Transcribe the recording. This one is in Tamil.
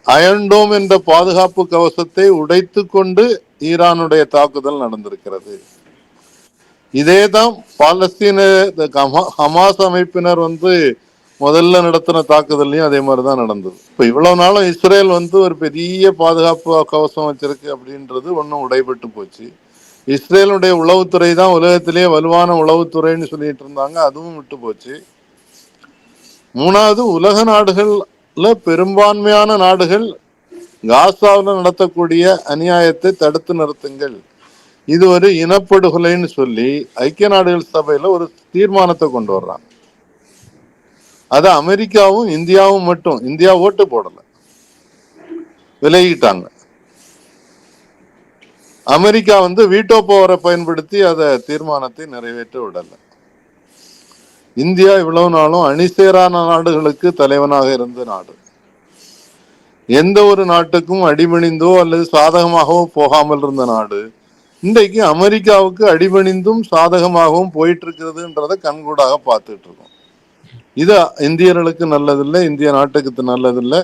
அயன்டோம் என்ற பாதுகாப்பு கவசத்தை உடைத்து கொண்டு ஈரானுடைய தாக்குதல் நடந்திருக்கிறது. இதேதான் பாலஸ்தீன ஹமாஸ் அமைப்பினர் முதல்ல நடத்தின தாக்குதலையும் அதே மாதிரிதான் நடந்தது. இப்ப இவ்வளவு நாளும் இஸ்ரேல் ஒரு பெரிய பாதுகாப்பு கவசம் வச்சிருக்கு அப்படின்றது ஒன்னும் உடைபட்டு போச்சு. இஸ்ரேலுடைய உளவுத்துறை தான் உலகத்திலேயே வலுவான உளவுத்துறைன்னு சொல்லிட்டு இருந்தாங்க, அதுவும் விட்டு போச்சு. மூணாவது, உலக நாடுகள்ல பெரும்பான்மையான நாடுகள் காசாவில் நடத்தக்கூடிய அநியாயத்தை தடுத்து நிறுத்துங்கள், இது ஒரு இனப்படுகொலைன்னு சொல்லி ஐக்கிய நாடுகள் சபையில ஒரு தீர்மானத்தை கொண்டு வர்றாங்க. அது அமெரிக்காவும் இந்தியாவும் மட்டும், இந்தியா ஓட்டு போடல, விலகிட்டாங்க. அமெரிக்கா வீட்டோ பவரை பயன்படுத்தி அதை தீர்மானத்தை நிறைவேற்ற விடல. இந்தியா இவ்வளவு நாளும் அணிசேரான நாடுகளுக்கு தலைவனாக இருந்த நாடு. எந்த ஒரு நாட்டுக்கும் அடிபணிந்தோ அல்லது சாதகமாகவோ போகாமல் இருந்த நாடு இன்றைக்கு அமெரிக்காவுக்கு அடிபணிந்தும் சாதகமாகவும் போயிட்டு இருக்கிறதுன்றத கண்கூடாக பார்த்துட்டு இருக்கோம். இது இந்தியர்களுக்கு நல்லதில்லை, இந்திய நாட்டுக்கு நல்லதில்லை.